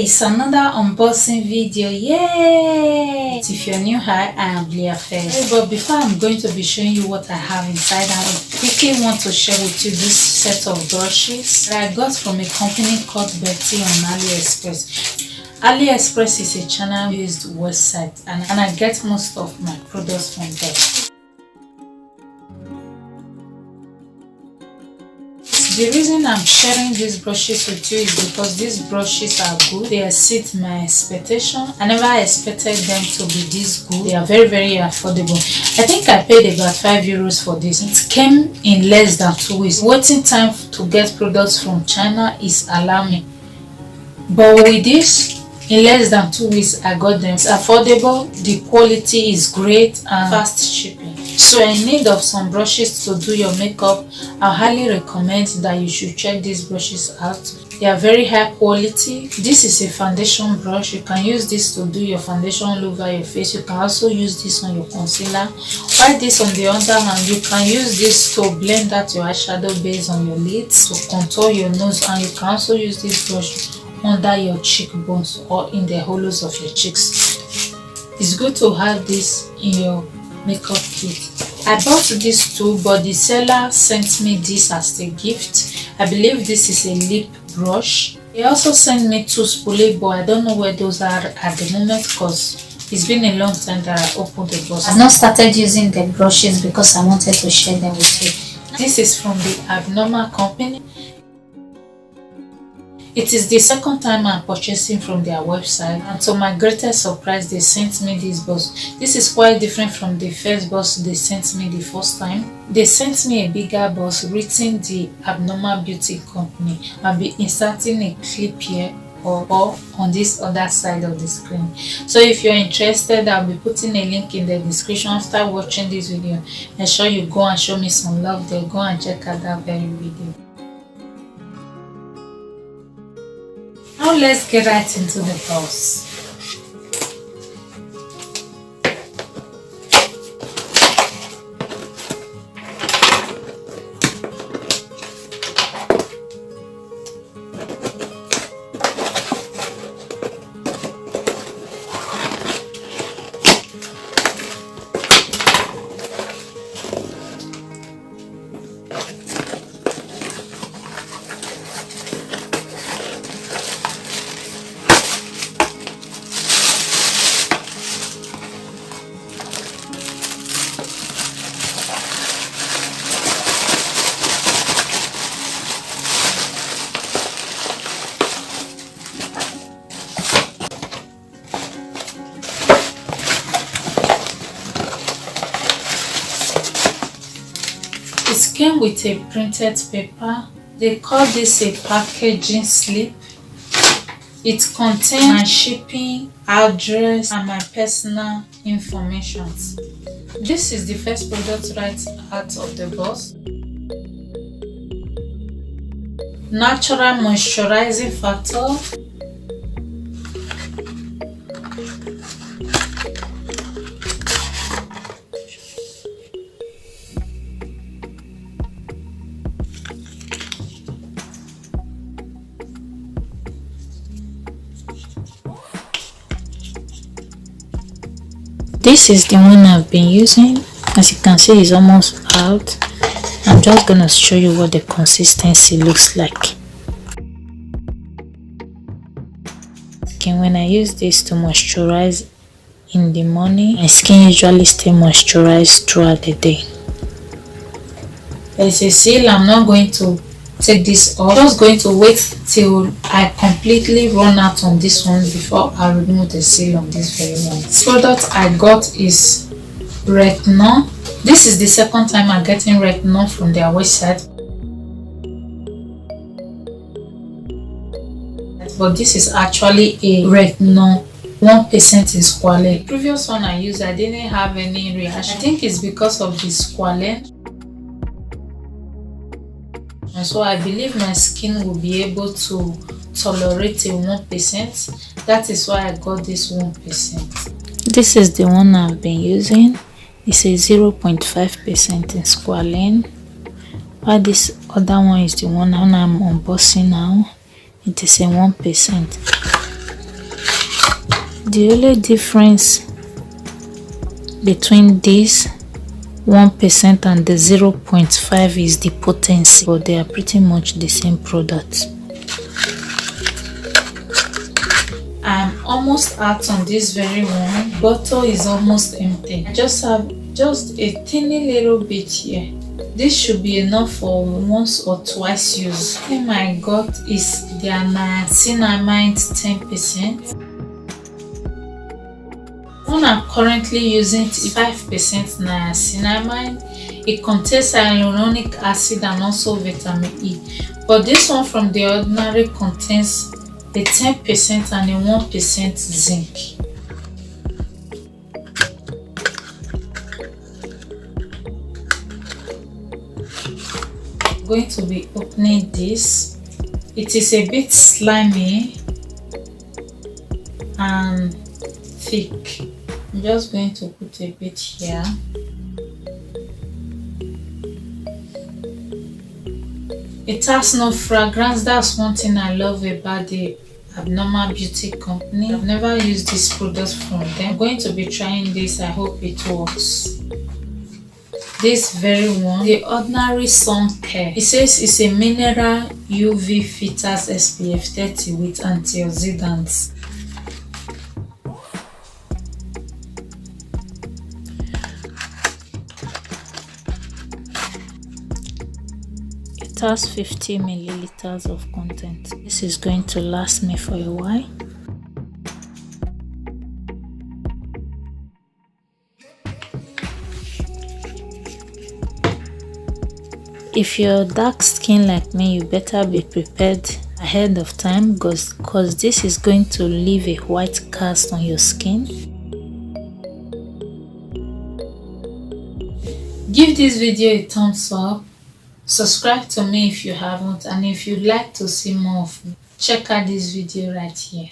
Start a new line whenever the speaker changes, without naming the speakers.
It's another unboxing video. Yay! If you're new here, I am Leah First. But before I'm going to be showing you what I have inside, I quickly want to share with you this set of brushes that I got from a company called Betty on AliExpress. AliExpress is a channel-based website, and I get most of my products from there. The reason I'm sharing these brushes with you is because these brushes are good. They exceed my expectation. I never expected them to be this good. They are very affordable. I think I paid about €5 for this. It came in less than 2 weeks. Waiting time to get products from China is alarming. But with this, in less than 2 weeks, I got them. It's affordable, the quality is great, and fast shipping. So in need of some brushes to do your makeup, I highly recommend that you should check these brushes out. They are very high quality. This is a foundation brush. You can use this to do your foundation all over your face. You can also use this on your concealer. While this, on the other hand, you can use this to blend out your eyeshadow base on your lids, to contour your nose, and you can also use this brush under your cheekbones or in the hollows of your cheeks. It's good to have this in your makeup kit. I bought this too, but the seller sent me this as a gift. I believe this is a lip brush. He also sent me 2 spoolie, but I don't know where those are at the moment because it's been a long time that I opened the box. I've not started using the brushes because I wanted to share them with you. This is from the Abnormal company. It is the second time I'm purchasing from their website, and to my greatest surprise, they sent me this box. This is quite different from the first box they sent me the first time. They sent me a bigger box written the Abnormal Beauty Company. I'll be inserting a clip here or on this other side of the screen. So if you're interested, I'll be putting a link in the description after watching this video. Ensure you go and show me some love there. Go and check out that very video. Now let's get right into the box. It came with a printed paper. They call this a packaging slip. It contains my shipping address and my personal information. This is the first product right out of the box. Natural moisturizing factor. This is the one I've been using. As you can see, it's almost out. I'm just gonna show you what the consistency looks like. Okay, when I use this to moisturize in the morning, my skin usually stays moisturized throughout the day. There's a seal. I'm not going to take this off. I'm just going to wait till I completely run out on this one before I remove the seal on this very one. This product I got is retinol. This is the second time I'm getting retinol from their website, but this is actually a retinol 1% in squalene. The previous one I used, I didn't have any reaction. I think it's because of the squalene. And so I believe my skin will be able to tolerate a 1%. That is why I got this 1%. This is the one I've been using. It's a 0.5% in squalene. While this other one is the one I'm unboxing now. It is a 1%. The only difference between this 1% and the 0.5 is the potency, but they are pretty much the same product. I'm almost out on this very one. Bottle is almost empty. I just have just a teeny little bit here. This should be enough for once or twice use. What I got is their niacinamide 10%. One I'm currently using is 5% niacinamide. It contains hyaluronic acid and also vitamin E. But this one from The Ordinary contains a 10% and a 1% zinc. I'm going to be opening this. It is a bit slimy and thick. I'm just going to put a bit here. It has no fragrance. That's one thing I love about the Abnormal Beauty company. I've never used this product from them. I'm going to be trying this. I hope it works. This very one, The Ordinary Sun Care. It says it's a mineral UV filters SPF 30 with antioxidants. It has 50 milliliters of content. This is going to last me for a while. If you're dark skin like me, you better be prepared ahead of time because this is going to leave a white cast on your skin. Give this video a thumbs up. Subscribe to me if you haven't, and if you'd like to see more of me, check out this video right here.